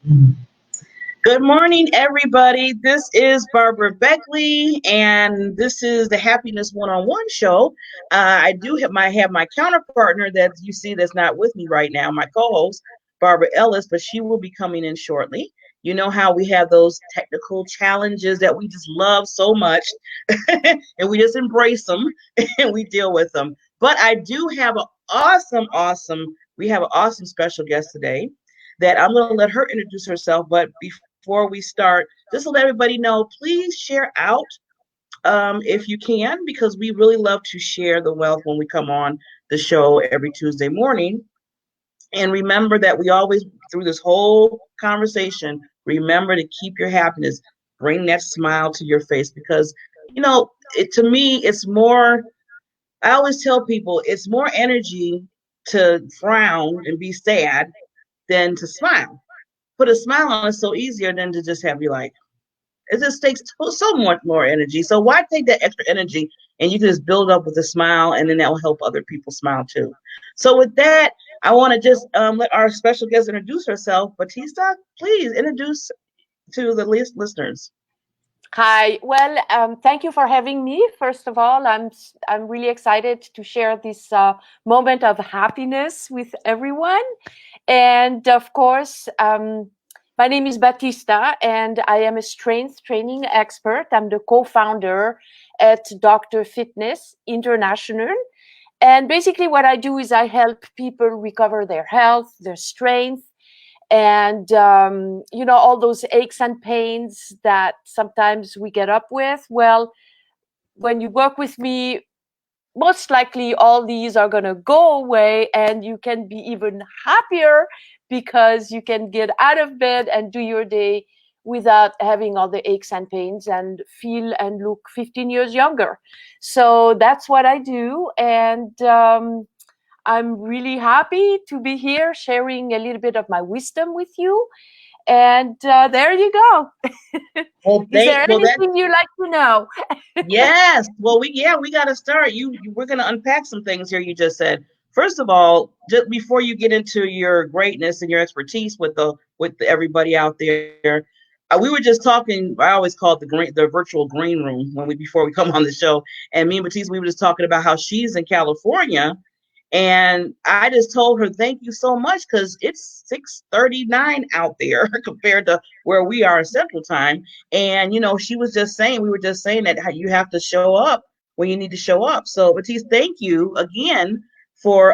Good morning, everybody. This is Barbara Beckley, and this is the Happiness One-on-One show. I do have my counterpartner that you see that's not with me right now, my co-host Barbara Ellis, but she will be coming in shortly. You know how we have those technical challenges that we just love so much, and we just embrace them and we deal with them. But I do have an we have an awesome special guest today that I'm going to let her introduce herself. But before we start, just to let everybody know, please share out if you can, because we really love to share the wealth when we come on the show every Tuesday morning. And remember that we always, through this whole conversation, remember to keep your happiness, bring that smile to your face, because, to me, it's more, I always tell people it's more energy to frown and be sad than to smile. Put a smile on is so easier than to just have you like, it just takes so much more energy. So why take that extra energy and you can just build up with a smile, and then that will help other people smile too. So with that, I want to just let our special guest introduce herself. Batista, please introduce to the listeners. Hi. Well, thank you for having me. First of all, I'm really excited to share this moment of happiness with everyone. And of course, my name is Batista, and I am a strength training expert. I'm the co-founder at Dr. Fitness International. And basically, what I do is I help people recover their health, their strength, and all those aches and pains that sometimes we get up with. Well, when you work with me, most likely all these are going to go away, and you can be even happier because you can get out of bed and do your day without having all the aches and pains, and feel and look 15 years younger. So that's what I do. And I'm really happy to be here sharing a little bit of my wisdom with you. And there you go. Well, Is there that anything you'd like to know? yes. Well, we got to start. We're going to unpack some things here. You just said. First of all, just before you get into your greatness and your expertise with everybody out there, we were just talking. I always call it the virtual green room when we before we come on the show. And me and Batiste, we were just talking about how she's in California, and I just told her thank you so much because it's 6:39 out there compared to where we are in Central Time. And she was just saying, we were just saying that how you have to show up when you need to show up. So, Batiste, thank you again for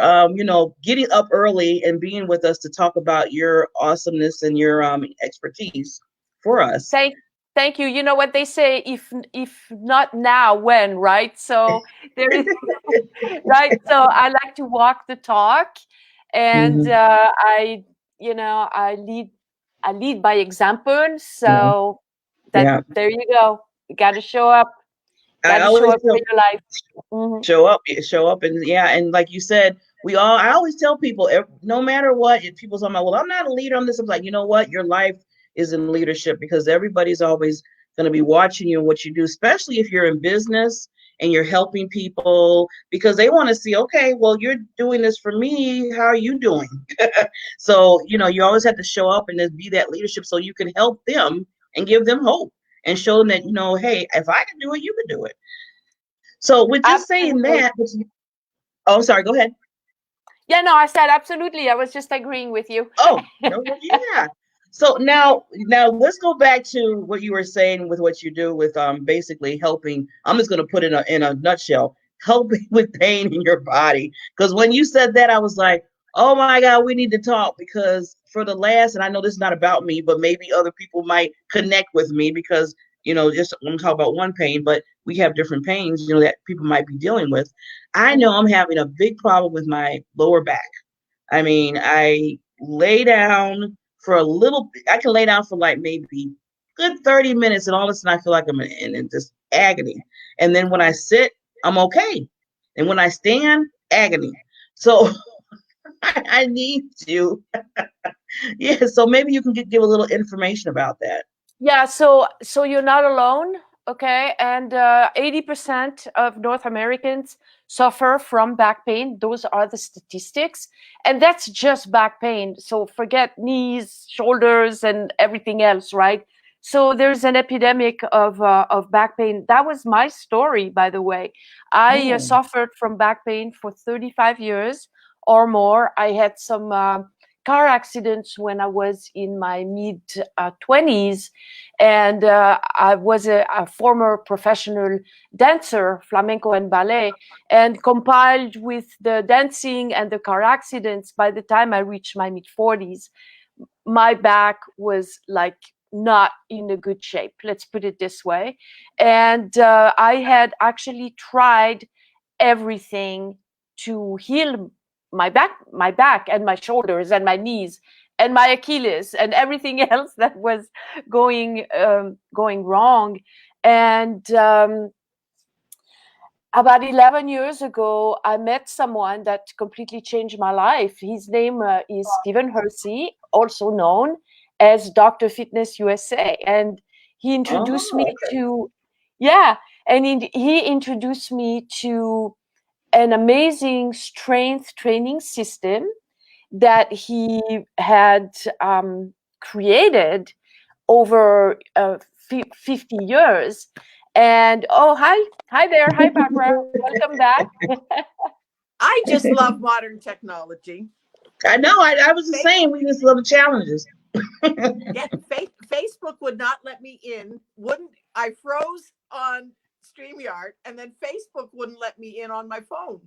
getting up early and being with us to talk about your awesomeness and your expertise for us. Thank thank you. You know what they say, if not now, when, right? So there is right. So I like to walk the talk, and Mhm. I lead by example. Yeah, So that yeah. there you go. You got to show up. I Got to show always up for tell your life. Hmm. show up, and yeah, and like you said, I always tell people, no matter what, if people's on my, well, I'm not a leader on this. I'm like, you know what, your life is in leadership because everybody's always going to be watching you and what you do, especially if you're in business and you're helping people, because they want to see, okay, well, you're doing this for me, how are you doing? So you always have to show up and just be that leadership so you can help them and give them hope and show them that, hey, if I can do it, you can do it. So with just saying that, Absolutely. oh, I'm sorry, go ahead. Yeah, no, I said absolutely. I was just agreeing with you. Oh, no, well, yeah. So now let's go back to what you were saying with what you do with basically helping. I'm just going to put it in a nutshell, helping with pain in your body. Because when you said that, I was like, oh my God, we need to talk because for the last, and I know this is not about me, but maybe other people might connect with me because just I'm talking about one pain, but we have different pains, that people might be dealing with. I know Mhm. I'm having a big problem with my lower back. I mean, I lay down for a little bit. I can lay down for like maybe good 30 minutes, and all of a sudden I feel like I'm in just agony. And then when I sit, I'm okay. And when I stand, agony. So I need you. Yeah, so maybe you can give a little information about that. Yeah, so you're not alone. Okay, and 80% of North Americans suffer from back pain. Those are the statistics, and that's just back pain. So forget knees, shoulders, and everything else, right? So there's an epidemic of back pain. That was my story, by the way. I Oh. suffered from back pain for 35 years or more. I had some car accidents when I was in my mid 20s, and I was a former professional dancer, flamenco and ballet, and compiled with the dancing and the car accidents. By the time I reached my mid 40s, my back was like not in a good shape, let's put it this way. And I had actually tried everything to heal my back and my shoulders and my knees and my Achilles and everything else that was going wrong. And about 11 years ago, I met someone that completely changed my life. His name is Stephen Hersey, also known as Dr. Fitness USA. And he introduced me Okay. to, yeah, and he introduced me to an amazing strength training system that he had created over 50 years. And hi there. Hi, Barbara. Welcome back. I just love modern technology. I know. I was the same. We just love the challenges. Yeah, Facebook would not let me in. Wouldn't I froze on StreamYard, and then Facebook wouldn't let me in on my phone.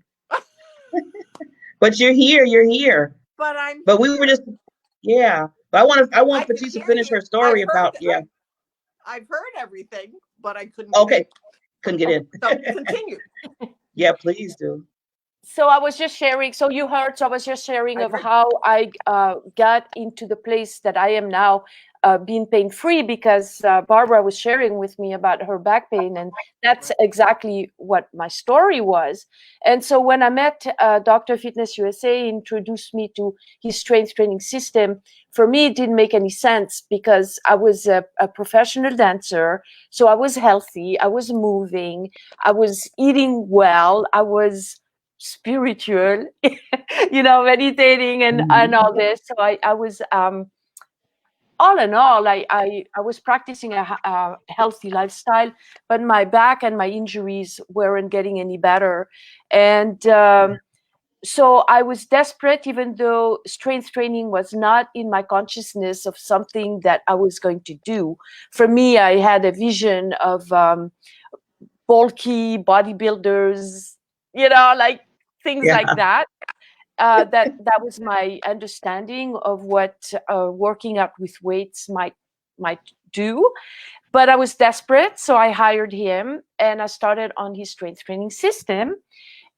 But you're here. You're here. But I'm But we here. were just, yeah. But I want I could Batista to hear finish you. her story about, yeah. I've heard everything, but I couldn't get Okay. in. Couldn't get in. So continue. Yeah, please do. So I was just sharing. So you heard. So I was just sharing of how I got into the place that I am now, being pain free, because Barbara was sharing with me about her back pain, and that's exactly what my story was. And so when I met Dr. Fitness USA, introduced me to his strength training system. For me, it didn't make any sense because I was a professional dancer, so I was healthy, I was moving, I was eating well, I was spiritual, meditating and all this. So I was all in all, I was practicing a healthy lifestyle, but my back and my injuries weren't getting any better. And so I was desperate, even though strength training was not in my consciousness of something that I was going to do. For me, I had a vision of bulky bodybuilders, like things Yeah. like that. That was my understanding of what working out with weights might do. But I was desperate, so I hired him and I started on his strength training system.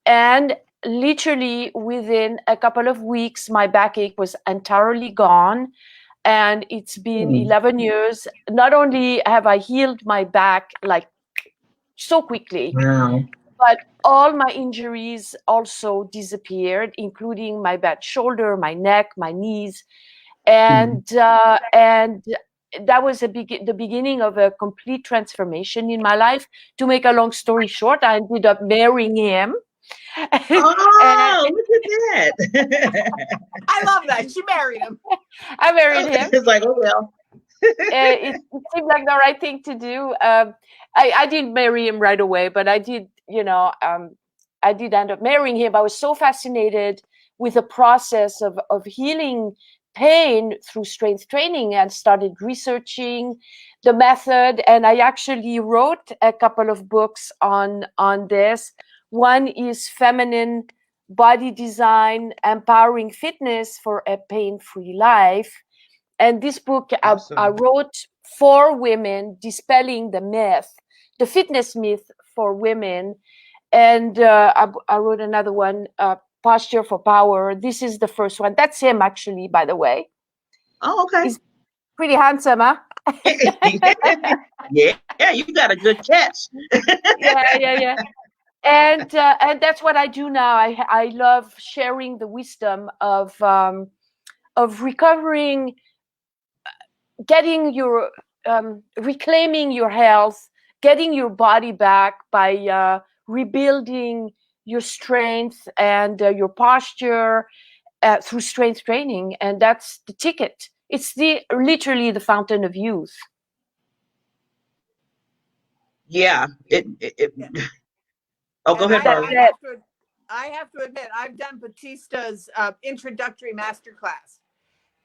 And literally within a couple of weeks, my backache was entirely gone. And it's been 11 years. Not only have I healed my back like so quickly, Wow. but all my injuries also disappeared, including my bad shoulder, my neck, my knees, and that was the beginning of a complete transformation in my life. To make a long story short, I ended up marrying him. And Oh, look at that. I love that. She married him. I married him. It's like, oh, well. It seemed like the right thing to do. I didn't marry him right away, but I did, I did end up marrying him. I was so fascinated with the process of healing pain through strength training and started researching the method. And I actually wrote a couple of books on this. One is Feminine Body Design, Empowering Fitness for a Pain-Free Life. And this book Awesome. I wrote for women, dispelling the myth, the fitness myth for women. And I wrote another one, Posture for Power. This is the first one. That's him, actually, by the way. Oh, okay. He's pretty handsome, huh? Yeah, you got a good catch. Yeah. And that's what I do now. I love sharing the wisdom of recovering, getting your reclaiming your health getting your body back by rebuilding your strength and your posture through strength training. And that's the ticket. It's literally the fountain of youth. Yeah. Yeah. Oh, go And ahead, Barbara. I have to admit, I've done Batista's introductory masterclass,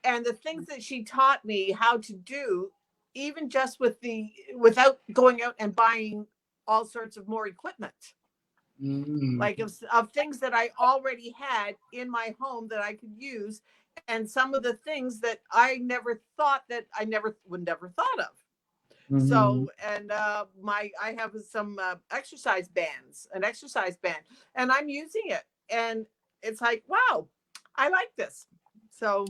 and the things that she taught me how to do, even just without going out and buying all sorts of more equipment, like of things that I already had in my home that I could use, and some of the things that I never thought that I would never thought of. So, and I have some exercise bands, an exercise band, and I'm using it, and it's like, wow, I like this. So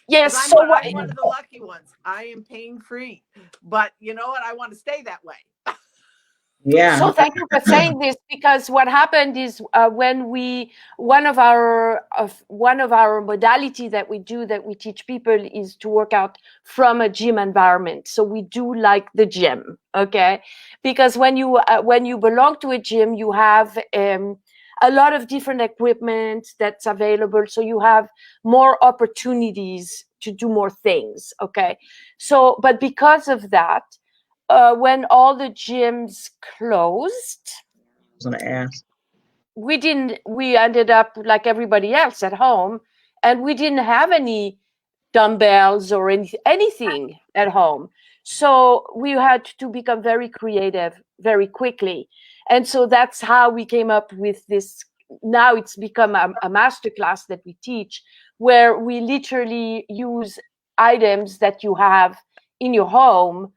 yes, I'm, so I'm one of the lucky ones. I am pain free, but you know what? I want to stay that way. Yeah. So thank you for saying this, because what happened is when one of our modality that we teach people is to work out from a gym environment. So we do like the gym, okay? Because when you belong to a gym, you have a lot of different equipment that's available, so you have more opportunities to do more things, okay? So, but because of that, when all the gyms closed, I was going to ask. we ended up like everybody else at home, and we didn't have any dumbbells or anything at home. So we had to become very creative very quickly. And so that's how we came up with this. Now it's become a master class that we teach, where we literally use items that you have in your home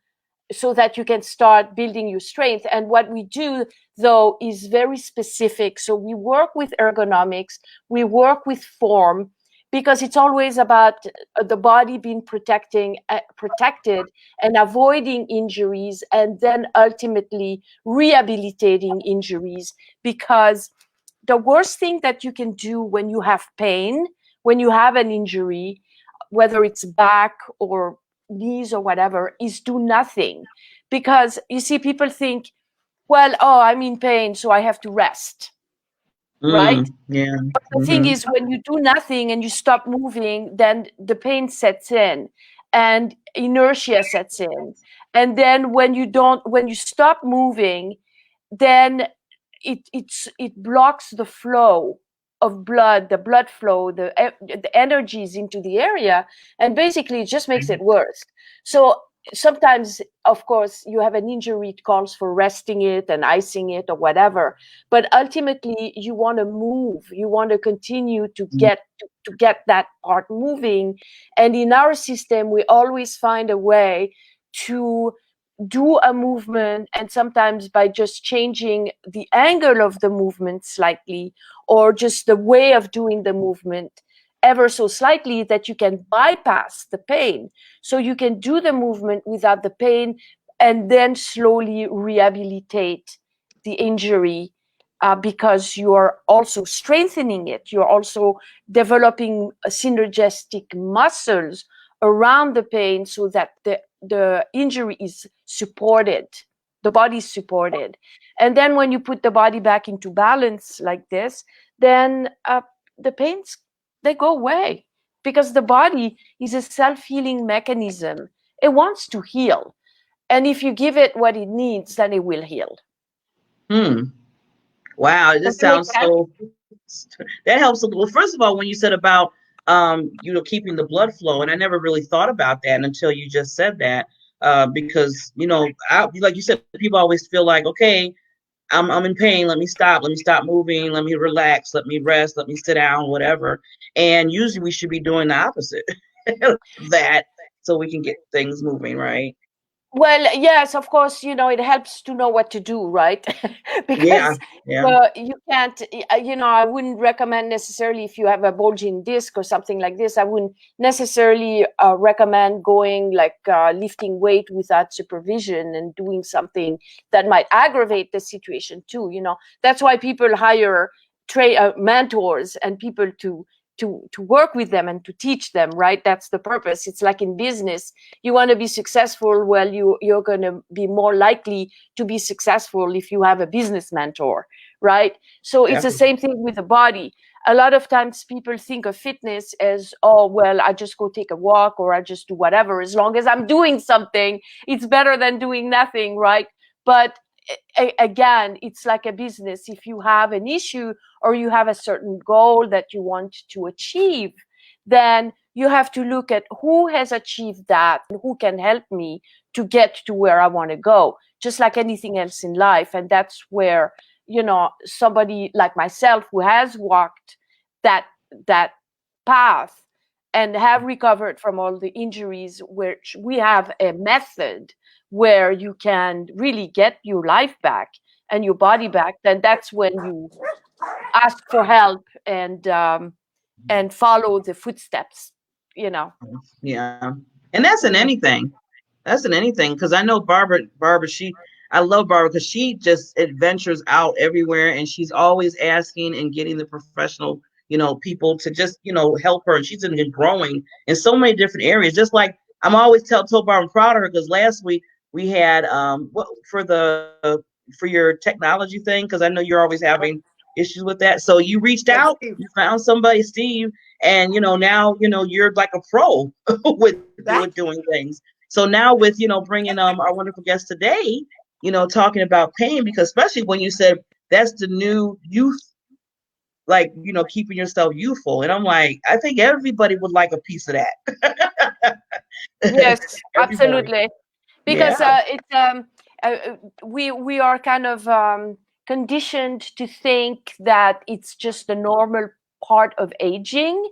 so that you can start building your strength. And what we do, though, is very specific. So we work with ergonomics, we work with form, because it's always about the body being protected and avoiding injuries, and then ultimately rehabilitating injuries. Because the worst thing that you can do when you have pain, when you have an injury, whether it's back or knees or whatever, is do nothing. Because you see, people think, well, oh, I'm in pain, so I have to rest, right? Yeah. But the thing is, when you do nothing and you stop moving, then the pain sets in and inertia sets in. And then when you stop moving, then it blocks the flow of blood, the blood flow, the energies into the area, and basically it just makes it worse. So sometimes, of course, you have an injury, it calls for resting it and icing it or whatever, but ultimately you want to move, you want to continue to get that part moving. And in our system, we always find a way to do a movement, and sometimes by just changing the angle of the movement slightly, or just the way of doing the movement ever so slightly, that you can bypass the pain. So you can do the movement without the pain, and then slowly rehabilitate the injury, because you're also strengthening it. You're also developing synergistic muscles around the pain, so that the injury is supported, the body is supported. And then when you put the body back into balance like this, then the pains, they go away, because the body is a self-healing mechanism. It wants to heal, and if you give it what it needs, then it will heal. Wow, this sounds so. That helps a little. Well, first of all, when you said about keeping the blood flow, and I never really thought about that until you just said that. Because like you said, people always feel like, okay, I'm in pain. Let me stop moving. Let me relax. Let me rest. Let me sit down. Whatever. And usually we should be doing the opposite of that, so we can get things moving, right? Well, yes, of course, it helps to know what to do, right? Because you can't, I wouldn't recommend necessarily, if you have a bulging disc or something like this, I wouldn't necessarily recommend going lifting weight without supervision and doing something that might aggravate the situation too. That's why people hire mentors and people to to work with them and to teach them, right? That's the purpose. It's like in business, you want to be successful. Well, you're going to be more likely to be successful if you have a business mentor, right? So it's the same thing with the body. A lot of times people think of fitness as, oh, well, I just go take a walk or I just do whatever. As long as I'm doing something, it's better than doing nothing, right? But again, it's like a business. If you have an issue or you have a certain goal that you want to achieve, then you have to look at who has achieved that and who can help me to get to where I want to go, just like anything else in life. And that's where, you know, somebody like myself who has walked that path and have recovered from all the injuries, which we have a method where you can really get your life back and your body back, then that's when you ask for help and follow the footsteps, you know. Yeah. And that's in anything. That's in anything. Because I know Barbara, I love Barbara because she just adventures out everywhere and she's always asking and getting the professional, you know, people to just, you know, help her. And she's been growing in so many different areas. Just like I'm always told Barbara I'm proud of her because last week we had for your technology thing, because I know you're always having issues with that. So you reached Yes, out, Steve. you found somebody, Steve, and you know now you know you're like a pro with That doing things. So now with you know bringing our wonderful guest today, you know talking about pain, because especially when you said that's the new youth, like you know keeping yourself youthful, and I'm like I think everybody would like a piece of that. Yes, Everybody, absolutely. Because yeah. we are kind of conditioned to think that it's just a normal part of aging,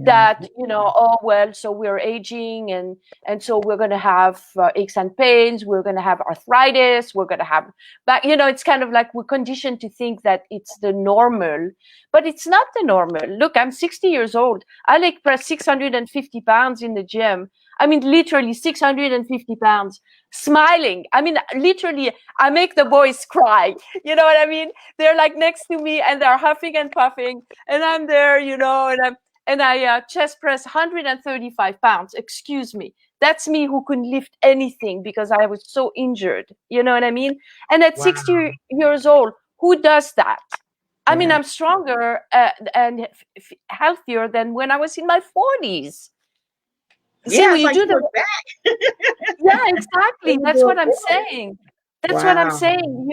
that Yeah. you know, oh well, so we're aging and so we're going to have aches and pains, we're going to have arthritis, we're going to have back, you know, it's kind of like we're conditioned to think that it's the normal, but it's not the normal. Look, I'm 60 years old. I like press 650 pounds in the gym. I mean, literally 650 pounds, smiling. I mean, literally, I make the boys cry. You know what I mean? They're like next to me and they're huffing and puffing, and I'm there, you know, and I chest press 135 pounds. Excuse me. That's me who couldn't lift anything because I was so injured. You know what I mean? And at Wow. 60 years old, who does that? I mean, Yeah. I'm stronger and healthier than when I was in my 40s. See, Yeah, when it's you like do you the, look back. yeah, exactly. You That's do what it I'm good. saying. That's what I'm Wow. saying.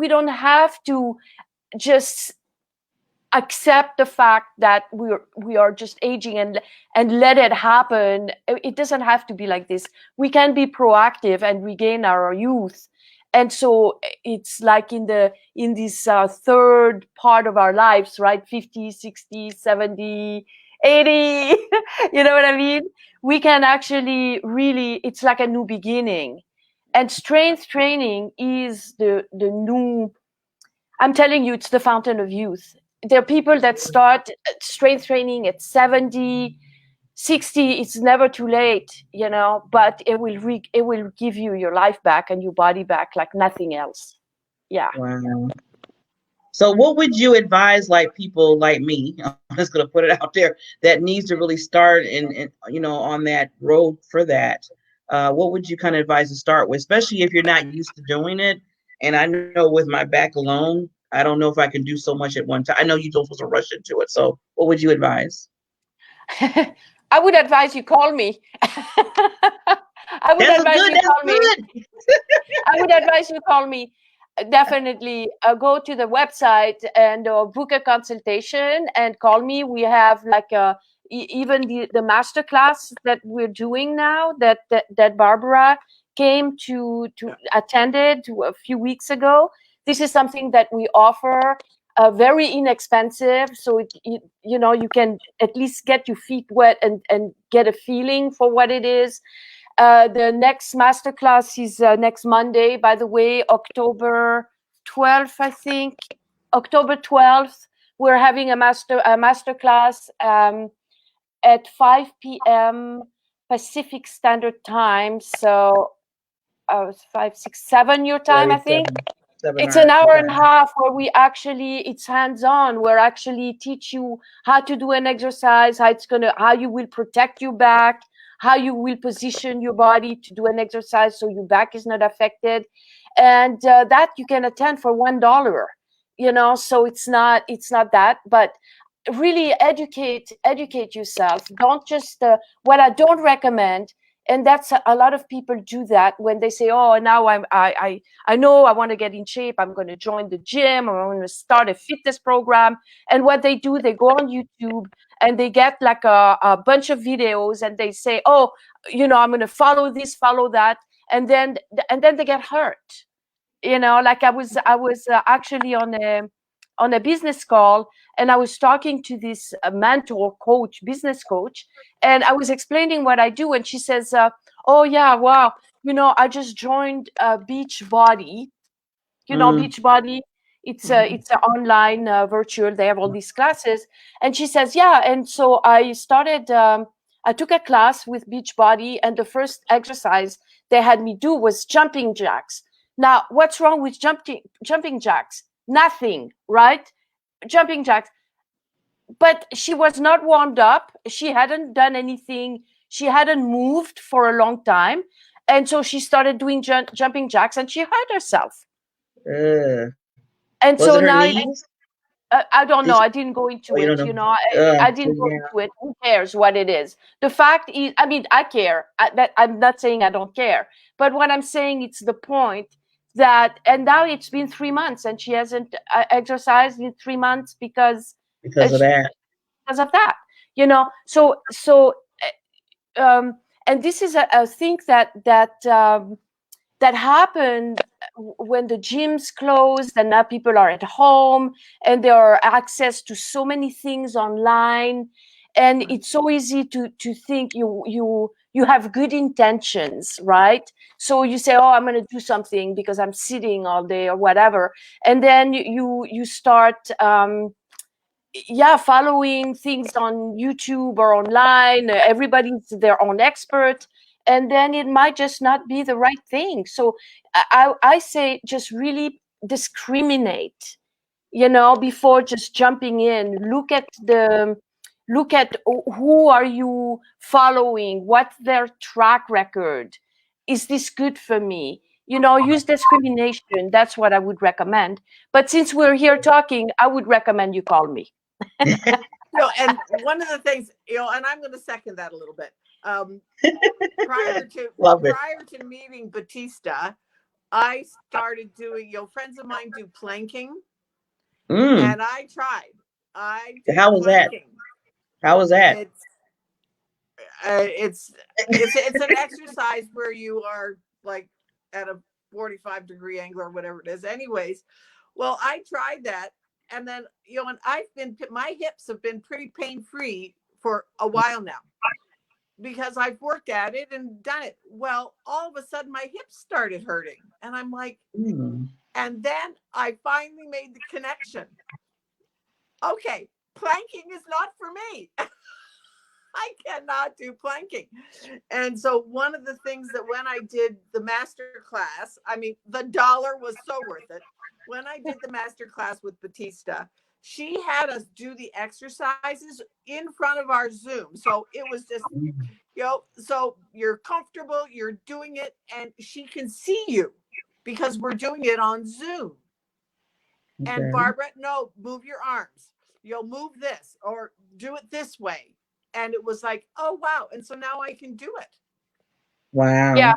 We don't have to just accept the fact that we are just aging and let it happen. It doesn't have to be like this. We can be proactive and regain our youth. And so it's like in this third part of our lives, right? 50, 60, 70, 80. You know what I mean? We can actually really, it's like a new beginning. And strength training is the new, I'm telling you, it's the fountain of youth. There are people that start strength training at 70, 60. It's never too late, you know, but it will give you your life back and your body back like nothing else. Yeah. Wow. So what would you advise like people like me, I'm just gonna put it out there, that needs to really start and you know on that road for that? What would you kind of advise to start with, especially if you're not used to doing it? And I know with my back alone, I don't know if I can do so much at one time. I know you don't supposed to rush into it. So what would you advise? I would advise you call me. I would That's a advise good, you that's call me. good. I would advise you call me. Definitely go to the website and book a consultation and call me. We have like even the master class that we're doing now that Barbara came to attended a few weeks ago. This is something that we offer, very inexpensive. So you know, you can at least get your feet wet and get a feeling for what it is. The next masterclass is next Monday, by the way, October 12th, I think. October 12th, we're having a masterclass at 5 p.m. Pacific Standard Time. So 5, 6, 7 your time, I think. It's an hour and a half where it's hands-on, where actually teach you how to do an exercise, how you will protect your back, how you will position your body to do an exercise so your back is not affected. And that you can attend for $1, so it's not that, but really educate yourself. Don't just what I don't recommend, and that's a lot of people do that when they say, oh, now I know I want to get in shape, I'm going to join the gym, or I'm going to start a fitness program. And what they do, they go on YouTube and they get like a bunch of videos, and they say, oh, I'm going to follow this, follow that, and then they get hurt. Like I was actually on a business call, and I was talking to this mentor coach, business coach, and I was explaining what I do, and she says, oh yeah, wow, I just joined Beachbody. Beachbody, it's an online virtual, they have all these classes. And she says, yeah, and so I started I took a class with Beachbody, and the first exercise they had me do was jumping jacks. Now, what's wrong with jumping jacks? Nothing, right? Jumping jacks. But she was not warmed up. She hadn't done anything. She hadn't moved for a long time. And so she started doing jumping jacks, and she hurt herself. And was so it her now knees? I don't know. I didn't go into it. I didn't go into it. Who cares what it is? The fact is, I mean, I care. I'm not saying I don't care, but what I'm saying, it's the point that, and now it's been 3 months, and she hasn't exercised in 3 months because of that. Because of that, and this is a thing that happened when the gyms closed, and now people are at home, and there are access to so many things online, and it's so easy to think you have good intentions, right? So you say, oh, I'm going to do something because I'm sitting all day or whatever, and then you start following things on YouTube or online. Everybody's their own expert, and then it might just not be the right thing. So I say just really discriminate, before just jumping in. Look at who are you following, what's their track record, is this good for me? Use discrimination. That's what I would recommend. But since we're here talking, I would recommend you call me. And one of the things, and I'm going to second that a little bit. Prior to meeting Batista, I started doing, friends of mine do planking, and I tried. How was planking. That? How was that? It's an exercise where you are like at a 45-degree angle or whatever it is. Anyways, well, I tried that. And then, and my hips have been pretty pain-free for a while now because I've worked at it and done it. Well, all of a sudden my hips started hurting, and I'm like, and then I finally made the connection. Okay, planking is not for me. I cannot do planking. And so one of the things that when I did the master class, I mean, the $1 was so worth it. When I did the master class with Batista, she had us do the exercises in front of our Zoom. So it was just, so you're comfortable, you're doing it, and she can see you because we're doing it on Zoom. Okay. And Barbara, no, move your arms. You'll move this or do it this way. And it was like, oh, wow. And so now I can do it. Wow. Yeah.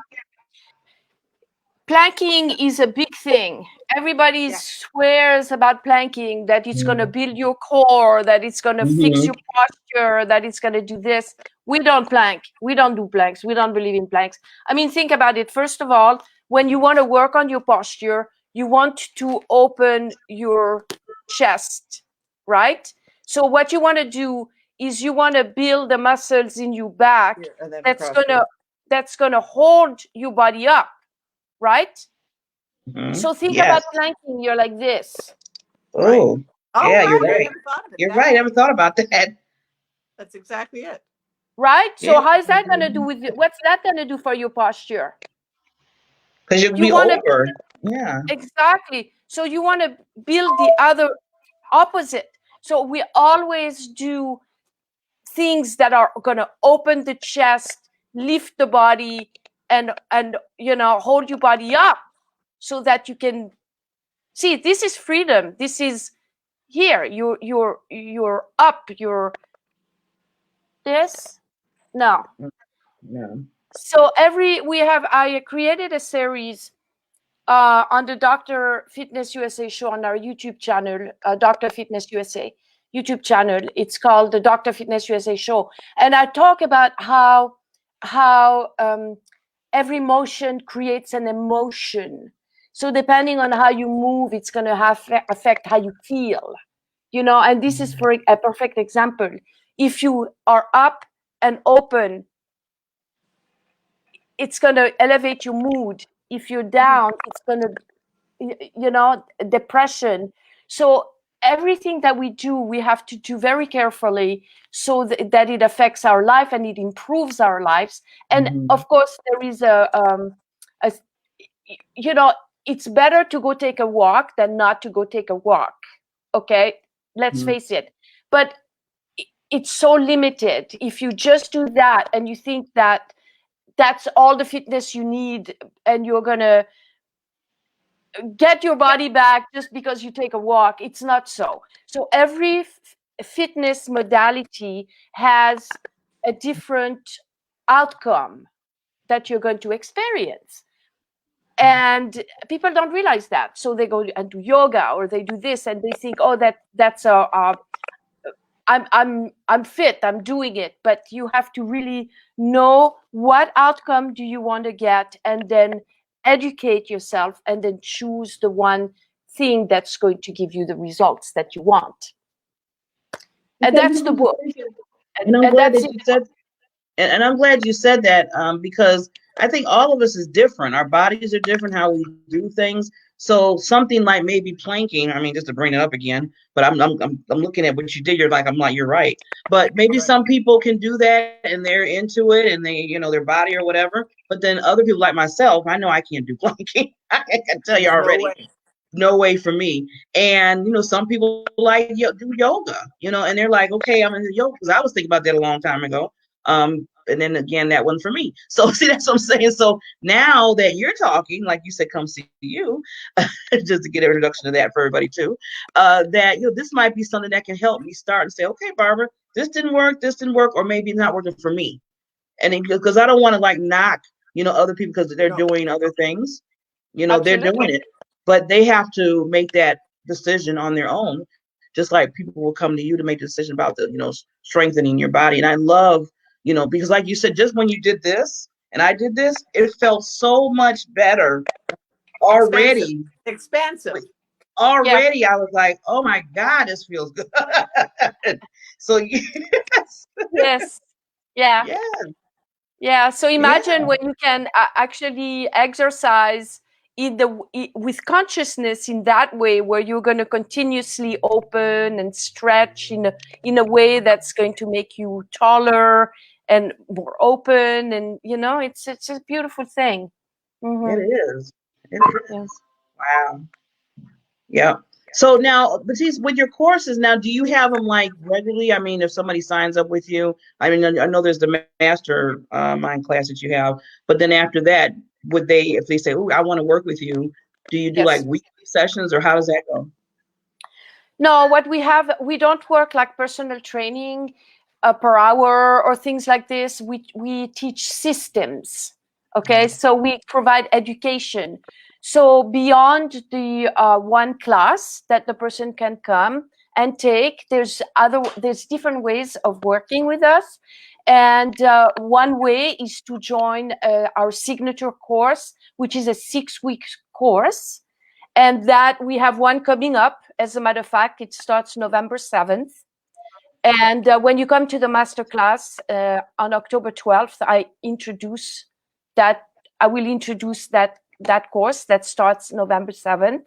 Planking is a big thing. Everybody swears about planking, that it's going to build your core, that it's going to fix your posture, that it's going to do this. We don't plank. We don't do planks. We don't believe in planks. I mean, think about it. First of all, when you want to work on your posture, you want to open your chest, right? So what you want to do is you want to build the muscles in your back that's gonna hold your body up, right? So think about planking. You're like this. Oh, right? You're right. You're right. I never thought about that. That's exactly it. Right? So how is that going to do with it? What's that going to do for your posture? Because you'll be over. Yeah. Exactly. So you want to build the other opposite. So we always do things that are going to open the chest, lift the body, and hold your body up so that you can see. This is freedom. This is here. You're up. You're this. No. No. So I created a series on the Dr. Fitness USA show on our YouTube channel, Dr. Fitness USA YouTube channel. It's called the Dr. Fitness USA show, and I talk about how every motion creates an emotion. So depending on how you move, it's going to affect how you feel. And this is for a perfect example. If you are up and open, it's going to elevate your mood. If you're down, it's going to, depression. So everything that we do, we have to do very carefully so that it affects our life and it improves our lives. And of course, there is it's better to go take a walk than not to go take a walk. Okay, let's face it. But it's so limited. If you just do that and you think that that's all the fitness you need and you're going to get your body back just because you take a walk, it's not so. So every fitness modality has a different outcome that you're going to experience. And people don't realize that. So they go and do yoga or they do this and they think, oh, that's I'm fit, I'm doing it. But you have to really know what outcome do you want to get, and then educate yourself and then choose the one thing that's going to give you the results that you want. And that's the book. And I'm glad that you said, and I'm glad you said that, because I think all of us is different. Our bodies are different, how we do things. So something like maybe planking, I mean, just to bring it up again, but I'm looking at what you did. You're right. But maybe some people can do that and they're into it and they, their body or whatever. But then other people like myself, I know I can't do planking. I can tell you already. No way for me. And some people like do yoga, and they're like, okay, I'm into yoga, because I was thinking about that a long time ago. And then again, that one for me. So see, that's what I'm saying. So now that you're talking, like you said, come see you, just to get an introduction to that for everybody too, that this might be something that can help me start and say, okay, Barbara, this didn't work, or maybe it's not working for me. And because I don't want to knock other people because they're doing other things, they're doing it, but they have to make that decision on their own, just like people will come to you to make a decision about the strengthening your body. And I love because like you said, just when you did this and I did this, it felt so much better already. Expansive. Already, yeah. I was like, oh my God, this feels good. So yes. Yes. Yeah. Yeah. So imagine when you can actually exercise with consciousness in that way, where you're going to continuously open and stretch in a way that's going to make you taller and more open, and it's a beautiful thing. It is. Yes. Wow. Yeah. So now, Batista, with your courses now, do you have them regularly? I mean, if somebody signs up with you, I mean, I know there's the master mind class that you have, but then after that, if they say, oh, I want to work with you, do you do weekly sessions, or how does that go? No, we don't work like personal training per hour or things like this. We teach systems. Okay. So we provide education. So beyond the one class that the person can come and take, there's different ways of working with us. And one way is to join our signature course, which is a 6-week course. And that we have one coming up. As a matter of fact, it starts November 7th. And when you come to the masterclass on October 12th, I will introduce that course that starts November 7th.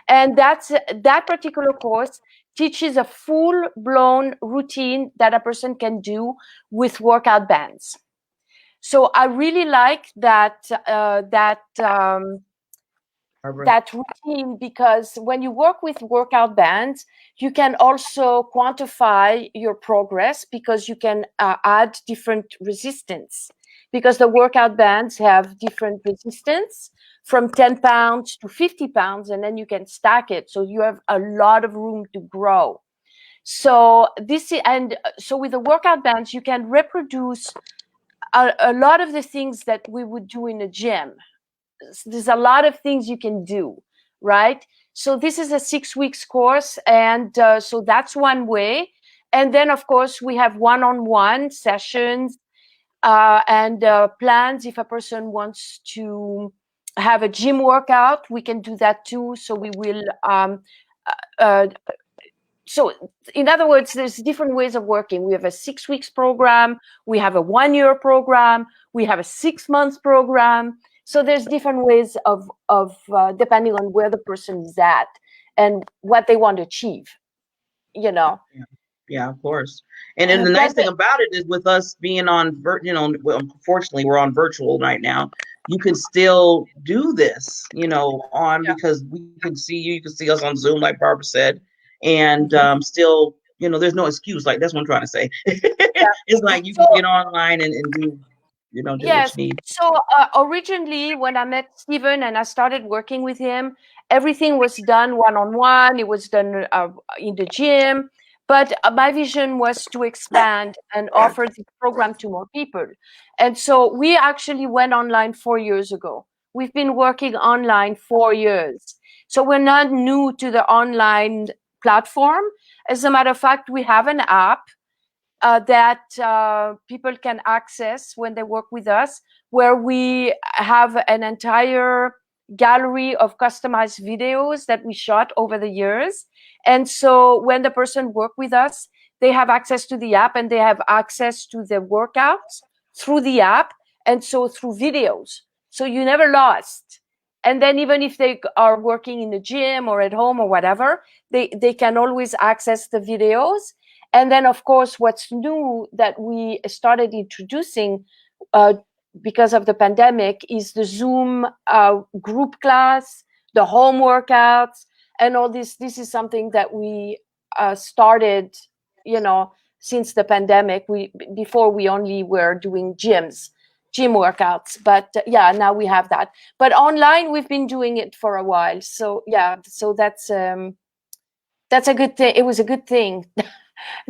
And that particular course teaches a full-blown routine that a person can do with workout bands. So I really like that that routine, because when you work with workout bands, you can also quantify your progress, because you can add different resistance, because the workout bands have different resistance from 10 pounds to 50 pounds, and then you can stack it. So you have a lot of room to grow. So so with the workout bands, you can reproduce a lot of the things that we would do in a gym. There's a lot of things you can do, right? So this is a 6 weeks course, and so that's one way. And then of course we have one-on-one sessions and plans. If a person wants to have a gym workout, we can do that too. So we will so in other words, there's different ways of working. We have a 6 weeks program, we have a 1 year program, we have a 6 months program. So there's different ways of depending on where the person is at and what they want to achieve, you know. Yeah, of course. And then the nice thing about it is, with us being on, unfortunately we're on virtual right now, you can still do this, because we can see you can see us on Zoom, like Barbara said, and still, there's no excuse. Like, that's what I'm trying to say. It's like you can get online and do, do what you need. So originally, when I met Stephen and I started working with him, everything was done one-on-one. It was done in the gym. But my vision was to expand and offer the program to more people. And so we actually went online 4 years ago. We've been working online 4 years. So we're not new to the online platform. As a matter of fact, we have an app that people can access when they work with us, where we have an entire gallery of customized videos that we shot over the years. And so when the person work with us, they have access to the app, and they have access to the workouts through the app, and so through videos. So you never lost. And then even if they are working in the gym or at home or whatever, they can always access the videos. And then, of course, what's new that we started introducing because of the pandemic is the Zoom group class, the home workouts, and all this. This is something that we started, since the pandemic. Before we only were doing gym workouts, but now we have that. But online, we've been doing it for a while. So so that's a good thing. It was a good thing.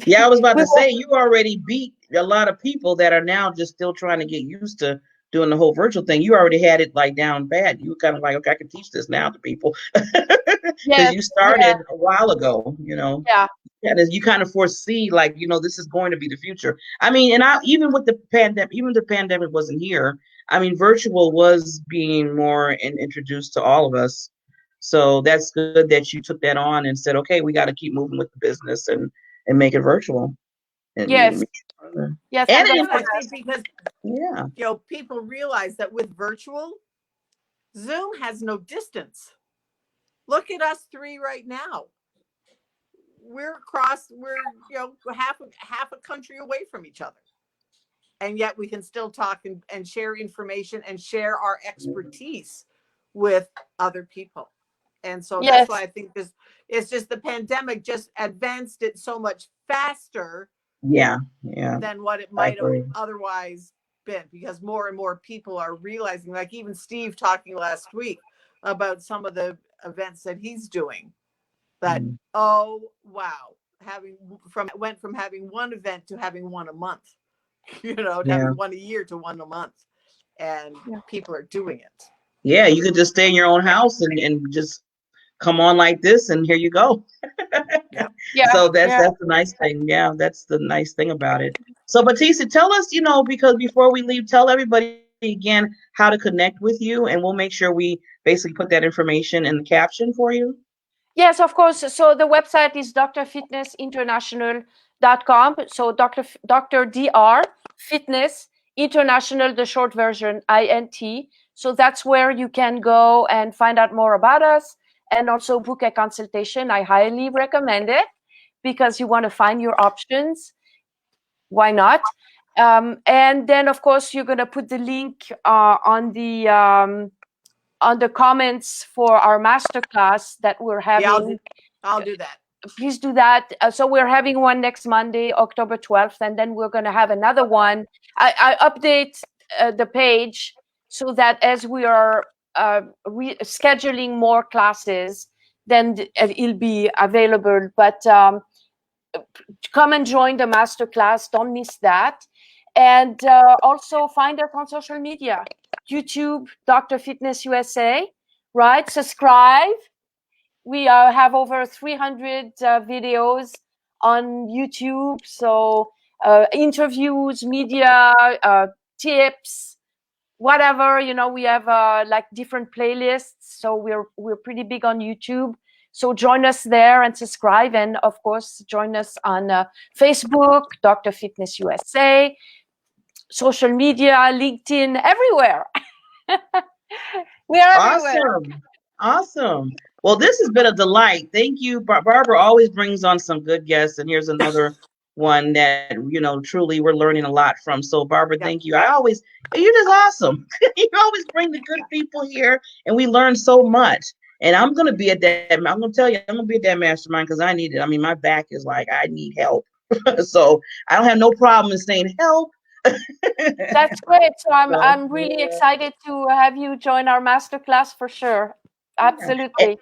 Yeah, I was about to say, you already beat a lot of people that are now just still trying to get used to doing the whole virtual thing. You already had it like down bad. You were kind of like, okay, I can teach this now to people. Because you started a while ago, Yeah. You kind of foresee, like, this is going to be the future. I mean, and even with the pandemic, even if the pandemic wasn't here, I mean, virtual was being more introduced to all of us. So that's good that you took that on and said, okay, we got to keep moving with the business and make it virtual. And yes. Yes. And I think because people realize that with virtual, Zoom has no distance. Look at us three right now. We're half a country away from each other. And yet we can still talk and share information and share our expertise with other people. And so that's why I think it's just the pandemic just advanced it so much faster than what it might have otherwise been, because more and more people are realizing, like even Steve talking last week about some of the events that he's doing, that oh wow, went from having one event to having one a month, to having one a year to one a month, and people are doing it. Yeah, you can just stay in your own house and just come on like this, and here you go. So that's the nice thing. Yeah, that's the nice thing about it. So Batista, tell us, because before we leave, tell everybody again how to connect with you, and we'll make sure we basically put that information in the caption for you. Yes, of course. So the website is drfitnessinternational.com. So Dr. Dr. Fitness International, the short version, INT. So that's where you can go and find out more about us, and also book a consultation. I highly recommend it, because you want to find your options. Why not? And then, of course, you're going to put the link on the on the comments for our masterclass that we're having. I'll do that. Please do that. So we're having one next Monday, October 12th, and then we're going to have another one. I update the page so that as we are scheduling more classes, then it'll be available. But come and join the masterclass. Don't miss that. And also find us on social media, YouTube, Dr. Fitness USA, right? Subscribe. We have over 300 videos on YouTube. So interviews, media, tips, whatever, we have like different playlists. So we're pretty big on YouTube. So join us there and subscribe. And of course, join us on Facebook, Dr. Fitness USA, social media, LinkedIn, everywhere. We are everywhere. Awesome. Well, this has been a delight. Thank you. Barbara always brings on some good guests. And here's another one that, truly we're learning a lot from. So Barbara, thank you. You're just awesome. You always bring the good people here and we learn so much. And I'm going to be at that. I'm going to tell you, I'm going to be at that mastermind because I need it. I mean, my back is like, I need help. So I don't have no problem in saying help. That's great. So I'm really excited to have you join our masterclass for sure. Absolutely.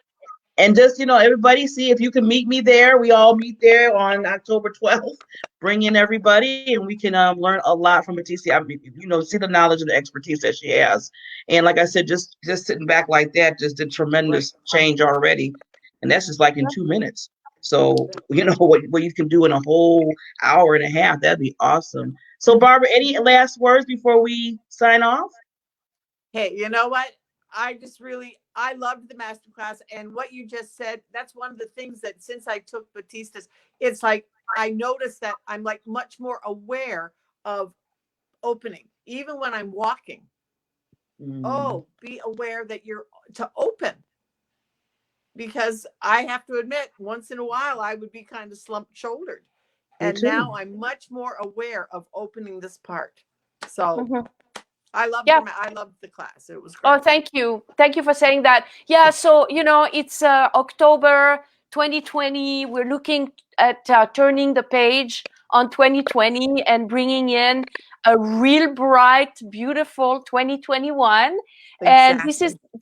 And just, everybody see if you can meet me there. We all meet there on October 12th. Bring in everybody and we can learn a lot from Batista. See the knowledge and the expertise that she has. And like I said, just sitting back like that just did tremendous change already. And that's just like in 2 minutes. So, what you can do in a whole hour and a half, that'd be awesome. So Barbara, any last words before we sign off? Hey, you know what? I loved the masterclass, and what you just said, that's one of the things that since I took Batista's, it's like I noticed that I'm like much more aware of opening, even when I'm walking. Oh, be aware that you're to open. Because I have to admit, once in a while, I would be kind of slumped shouldered. And now I'm much more aware of opening this part. So I loved the class. It was great. Oh, thank you. Thank you for saying that. Yeah, so, it's October 2020. We're looking at turning the page on 2020 and bringing in a real bright, beautiful 2021. Exactly. And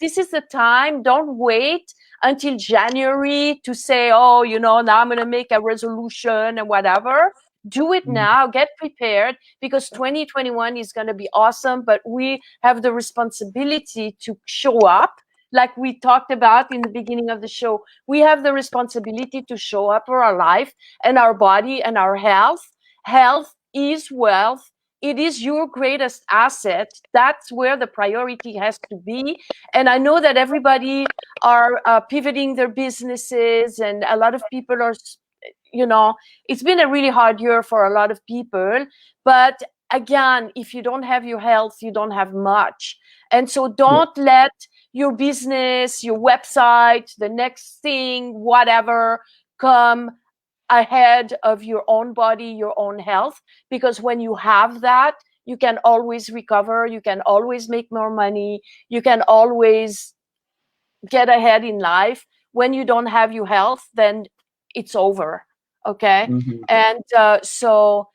this is the time. Don't wait until January to say, oh, now I'm going to make a resolution and whatever. Do it now, get prepared, because 2021 is going to be awesome, but we have the responsibility to show up. Like we talked about in the beginning of the show, we have the responsibility to show up for our life and our body and our health. Health is wealth. It is your greatest asset. That's where the priority has to be. And I know that everybody are pivoting their businesses, and a lot of people are, it's been a really hard year for a lot of people. But again, if you don't have your health, you don't have much. And so don't let your business, your website, the next thing, whatever, come ahead of your own body, your own health. Because when you have that, you can always recover. You can always make more money. You can always get ahead in life. When you don't have your health, then it's over. Okay. And so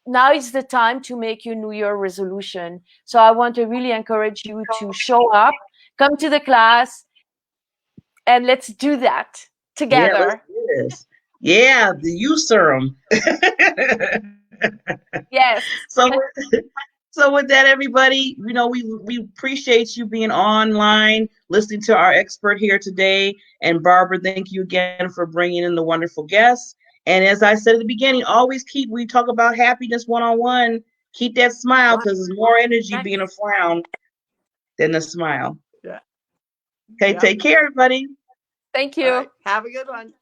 now is the time to make your New Year resolution. So I want to really encourage you to show up, come to the class, and let's do that together. Yeah, the youth serum. Yes. So with that, everybody, we appreciate you being online, listening to our expert here today. And Barbara, thank you again for bringing in the wonderful guests. And as I said at the beginning, always we talk about happiness one-on-one, keep that smile, because there's more energy being a frown than a smile. Yeah. Okay, take care, everybody. Thank you. Have a good one.